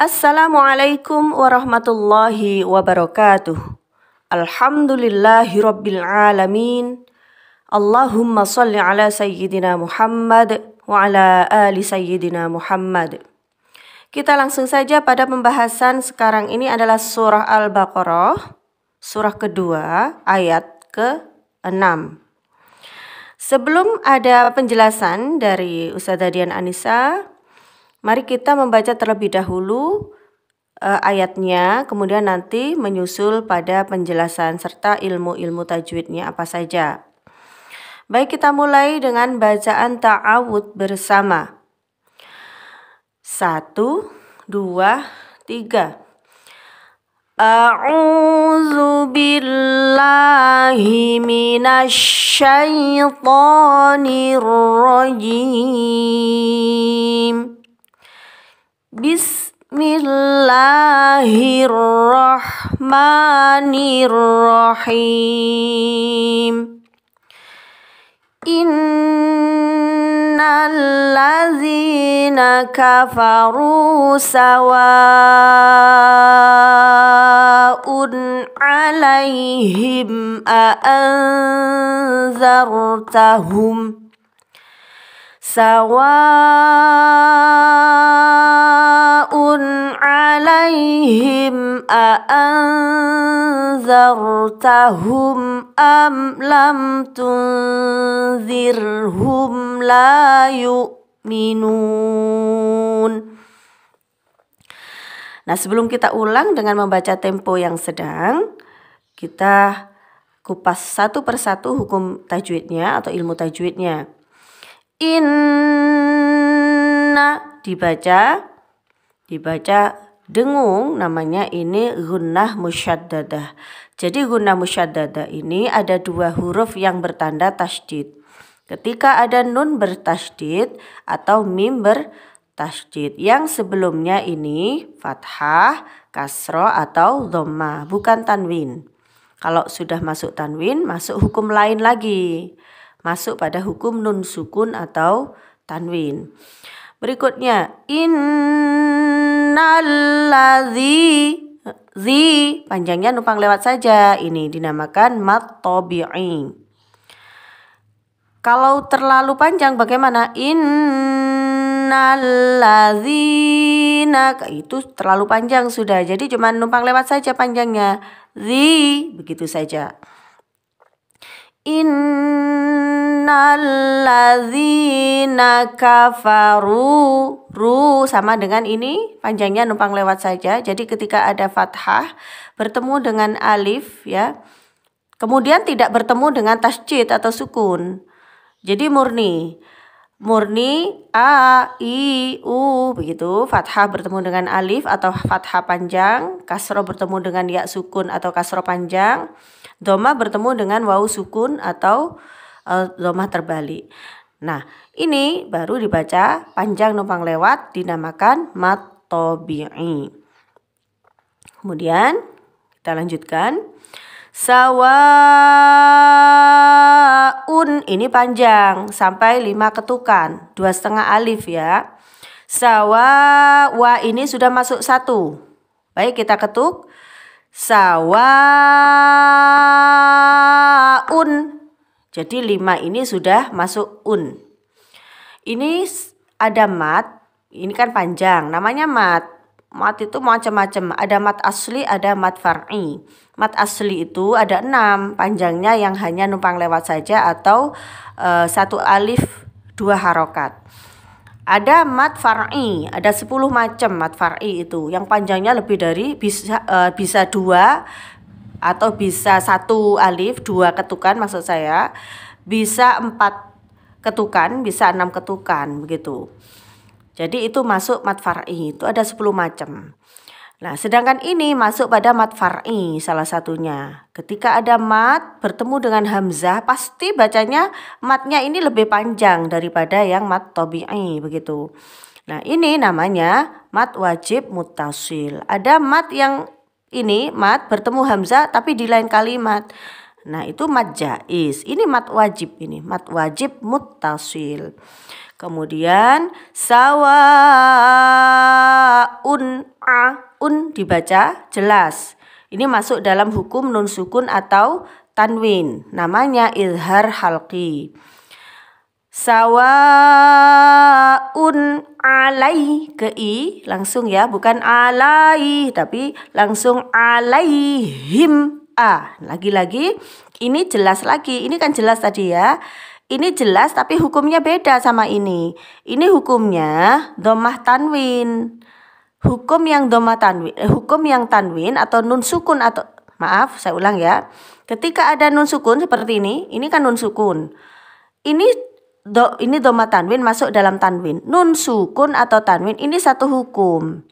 Assalamualaikum warahmatullahi wabarakatuh. Alhamdulillahirabbil alamin. Allahumma shalli ala sayyidina Muhammad wa ala ali sayyidina Muhammad. Kita langsung saja pada pembahasan sekarang ini adalah surah Al-Baqarah, surah kedua ayat ke-6. Sebelum ada penjelasan dari Ustazah Dian Anissa, mari kita membaca terlebih dahulu ayatnya, kemudian nanti menyusul pada penjelasan serta ilmu-ilmu tajwidnya apa saja. Baik, kita mulai dengan bacaan ta'awud bersama. 1, 2, 3. A'udzu billahi minasyaitonir rajim. Bismillahirrahmanirrahim. Innal ladzina kafaru sawa'un 'alaihim a'anzartahum Sawa'un 'alaihim a'anzartahum am lam tunzirhum la yu'minun. Nah, sebelum kita ulang dengan membaca tempo yang sedang, kita kupas satu persatu hukum tajwidnya atau ilmu tajwidnya. Inna dibaca dengung, namanya ini gunnah musyaddadah. Jadi gunnah musyaddadah ini ada dua huruf yang bertanda tasydid. Ketika ada nun bertasydid atau mim bertasydid, yang sebelumnya ini fathah, kasroh atau dhammah, bukan tanwin. Kalau sudah masuk tanwin, masuk hukum lain lagi. Masuk pada hukum nun sukun atau tanwin. Berikutnya innalladzi, zi panjangnya numpang lewat saja, ini dinamakan mad tabi'i. Kalau terlalu panjang bagaimana? Innalladzina, itu terlalu panjang sudah, jadi cuma numpang lewat saja panjangnya, zi begitu saja. Innalladzina kafaru, ru sama dengan ini panjangnya numpang lewat saja. Jadi ketika ada fathah bertemu dengan alif ya, kemudian tidak bertemu dengan tasydid atau sukun. Jadi murni a, i, u begitu. Fathah bertemu dengan alif atau fathah panjang, kasroh bertemu dengan ya sukun atau kasroh panjang, dhammah bertemu dengan wawu sukun atau dhammah terbalik. Nah, ini baru dibaca panjang numpang lewat, dinamakan mad tabi'i. Kemudian kita lanjutkan. Sawa'un, ini panjang sampai 5 ketukan, 2,5 alif ya. Wa ini sudah masuk 1. Baik, kita ketuk. Sawa'un. Jadi 5 ini sudah masuk un. Ini ada mat, ini kan panjang, namanya mat. Mat itu macam-macam, ada mat asli, ada mat far'i. Mat asli itu ada 6, panjangnya yang hanya numpang lewat saja atau 1 alif 2 harokat. Ada mat far'i, ada 10 macam mat far'i itu, yang panjangnya lebih dari bisa 2 atau bisa 1 alif 2 ketukan maksud saya, bisa 4 ketukan, bisa 6 ketukan begitu. Jadi itu masuk mat far'i, itu ada 10 macam. Nah, sedangkan ini masuk pada mat far'i salah satunya. Ketika ada mat bertemu dengan hamzah, pasti bacanya matnya ini lebih panjang daripada yang mat tabi'i begitu. Nah, ini namanya mat wajib muttasil. Ada mat yang ini mat bertemu hamzah tapi di lain kalimat. Nah, itu mat jaiz. Ini mat wajib, ini mat wajib muttasil. Kemudian sawaun, un dibaca jelas. Ini masuk dalam hukum nun sukun atau tanwin. Namanya izhar halqi. Sawaun alai, ke i langsung ya, bukan alai tapi langsung alaihim a. Lagi-lagi ini jelas lagi. Ini kan jelas tadi ya. Ini jelas tapi hukumnya beda sama ini. Ini hukumnya dhammah tanwin. Hukum yang tanwin atau nun sukun atau maaf, saya ulang ya. Ketika ada nun sukun seperti ini kan nun sukun. Ini dhammah tanwin masuk dalam tanwin. Nun sukun atau tanwin ini satu hukum.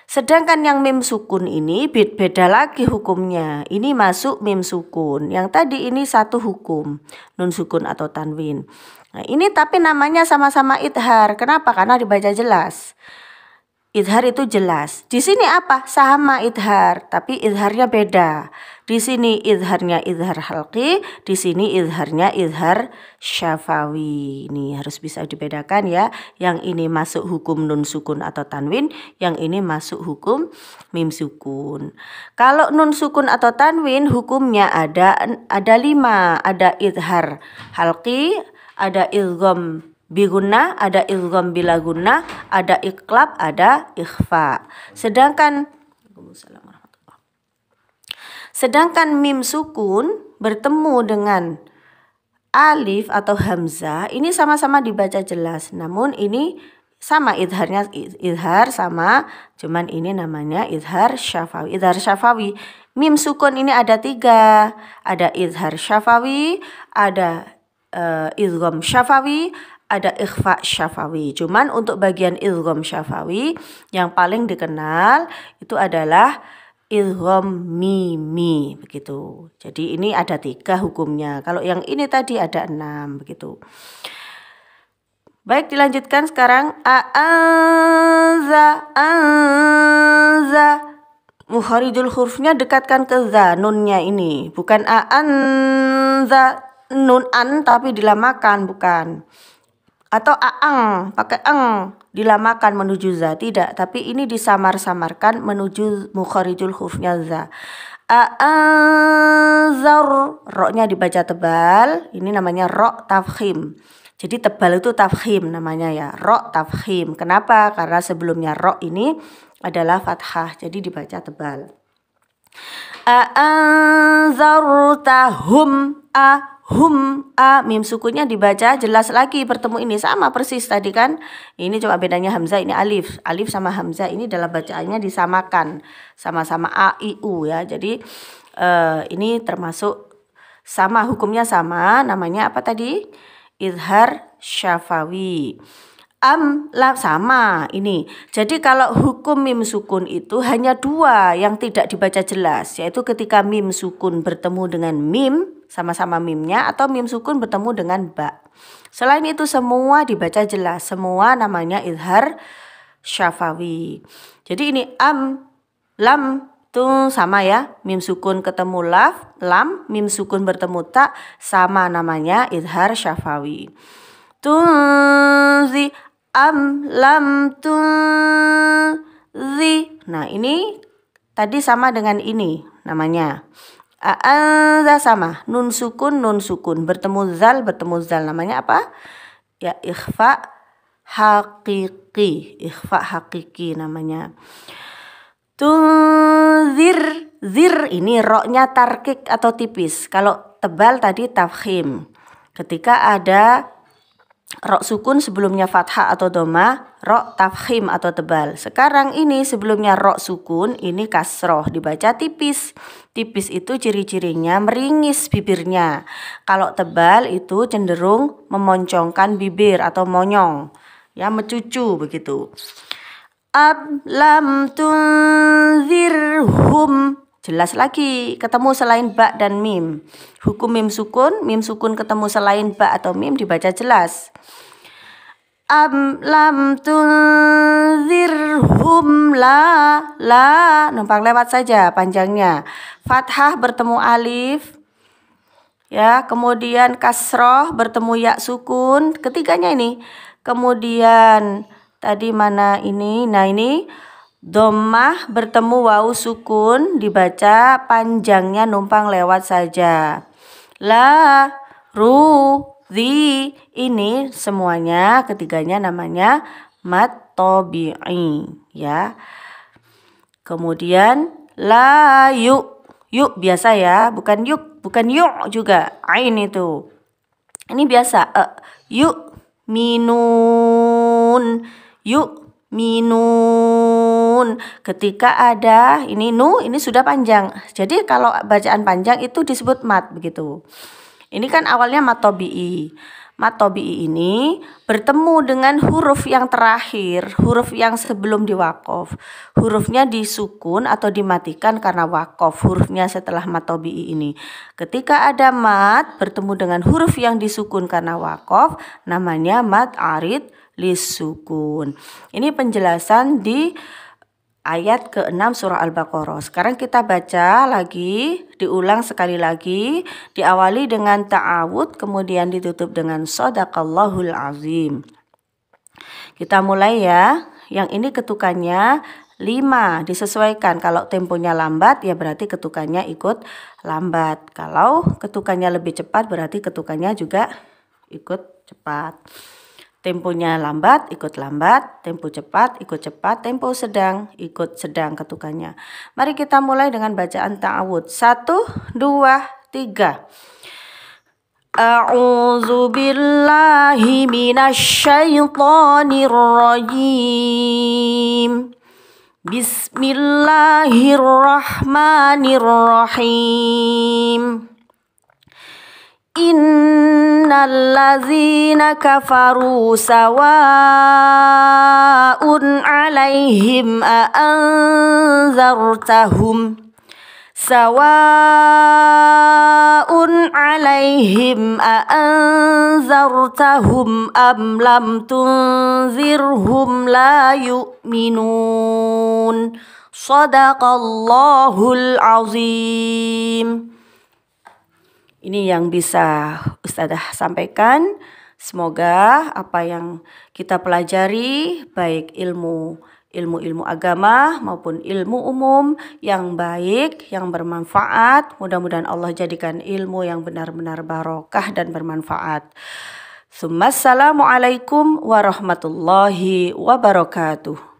Sedangkan yang mim sukun ini beda lagi hukumnya. Ini masuk mim sukun. Yang tadi ini satu hukum. Nun sukun atau tanwin. Nah, ini tapi namanya sama-sama idhar. Kenapa? Karena dibaca jelas. Idhar itu jelas. Di sini apa? Sama idhar, tapi idharnya beda. Di sini idharnya idhar halqi, di sini idharnya idhar syafawi. Ini harus bisa dibedakan ya. Yang ini masuk hukum nun sukun atau tanwin, yang ini masuk hukum mim sukun. Kalau nun sukun atau tanwin hukumnya ada 5. Ada idhar halqi, ada idgham bigunnah, ada idgham bila gunnah, ada iqlab, ada ikhfa. Sedangkan mim sukun bertemu dengan alif atau hamzah ini sama-sama dibaca jelas. Namun ini sama idharnya, idhar sama, cuman ini namanya idhar syafawi. Idhar syafawi, mim sukun ini ada 3. Ada idhar syafawi, ada idgham syafawi, ada ikhfa syafawi. Cuman untuk bagian idgham syafawi yang paling dikenal itu adalah idgham mimi, begitu. Jadi ini ada 3 hukumnya. Kalau yang ini tadi ada 6, begitu. Baik, dilanjutkan sekarang. Anza. Mukharijul hurufnya dekatkan ke za, nunnya ini. Bukan anza, nun an tapi dilamakan, bukan. Atau aang, pakai ang, dilamakan menuju za, tidak. Tapi ini disamar-samarkan menuju mukharijul hurufnya za. A'anzar, roknya dibaca tebal, ini namanya rok tafkhim. Jadi tebal itu tafkhim namanya ya, rok tafkhim. Kenapa? Karena sebelumnya rok ini adalah fathah, jadi dibaca tebal. A'anzartahum, hum, mim sukunnya dibaca jelas lagi, bertemu ini sama persis tadi kan. Ini cuma bedanya hamzah, ini alif. Alif sama hamzah ini dalam bacaannya disamakan, sama-sama a i u ya. Jadi ini termasuk sama, hukumnya sama, namanya apa tadi? Izhar syafawi. Lam sama ini. Jadi kalau hukum mim sukun itu hanya 2 yang tidak dibaca jelas, yaitu ketika mim sukun bertemu dengan mim, sama-sama mimnya, atau mim sukun bertemu dengan ba. Selain itu semua dibaca jelas, semua namanya izhar syafawi. Jadi ini lam tuh sama ya, mim sukun ketemu lam, mim sukun bertemu ta, sama namanya izhar syafawi. Tunzi, lam tunzi. Nah ini tadi sama dengan ini namanya. A'anza sama, nun sukun bertemu zal, namanya apa? Ya ikhfa hakiki namanya. Tunzir, zir ini roknya tarkik atau tipis. Kalau tebal tadi tafkhim. Ketika ada rok sukun sebelumnya fathah atau dhamma, rok tafkhim atau tebal. Sekarang ini sebelumnya rok sukun, ini kasroh, dibaca tipis. Tipis itu ciri-cirinya meringis bibirnya. Kalau tebal itu cenderung memoncongkan bibir atau monyong, ya mencucu begitu. Lam tunzirhum, jelas lagi, ketemu selain ba dan mim. Hukum mim sukun ketemu selain ba atau mim dibaca jelas. Lam tunzirhum, la numpang lewat saja panjangnya. Fathah bertemu alif, ya, kemudian kasroh bertemu ya sukun. Ketiganya ini Kemudian tadi mana ini? Nah ini dhammah bertemu wawu sukun dibaca panjangnya numpang lewat saja. La, ru, zi, ini semuanya ketiganya namanya mad tabi'i ya. Kemudian la yuk, yuk biasa ya, bukan yuk, bukan yuk juga, ain itu. Ini biasa, yuk minun, yuk minun. Ketika ada ini nu, ini sudah panjang. Jadi kalau bacaan panjang itu disebut mat begitu. Ini kan awalnya mat tabi'i. Mat tabi'i ini bertemu dengan huruf yang terakhir, huruf yang sebelum diwaqaf. Hurufnya disukun atau dimatikan karena waqaf, hurufnya setelah mat tabi'i ini. Ketika ada mat bertemu dengan huruf yang disukun karena waqaf, namanya mat arid lisukun. Ini penjelasan di ayat ke-6 surah Al-Baqarah. Sekarang kita baca lagi, diulang sekali lagi, diawali dengan ta'awud, kemudian ditutup dengan shadaqallahul azim. Kita mulai ya. Yang ini ketukannya 5, disesuaikan. Kalau temponya lambat ya berarti ketukannya ikut lambat. Kalau ketukannya lebih cepat berarti ketukannya juga ikut cepat. Temponya lambat, ikut lambat, tempo cepat, ikut cepat, tempo sedang, ikut sedang ketukannya. Mari kita mulai dengan bacaan ta'awud. 1, 2, 3. A'udzu billahi minasyaitonir rajim. Bismillahirrahmanirrahim. Innal ladzina kafaru sawa'un 'alaihim a anzartahum am lam tunzirhum la yu'minun. Shadaqallahul azim. Ini yang bisa Ustadzah sampaikan. Semoga apa yang kita pelajari, baik ilmu agama maupun ilmu umum yang baik, yang bermanfaat. Mudah-mudahan Allah jadikan ilmu yang benar-benar barokah dan bermanfaat. Assalamualaikum warahmatullahi wabarakatuh.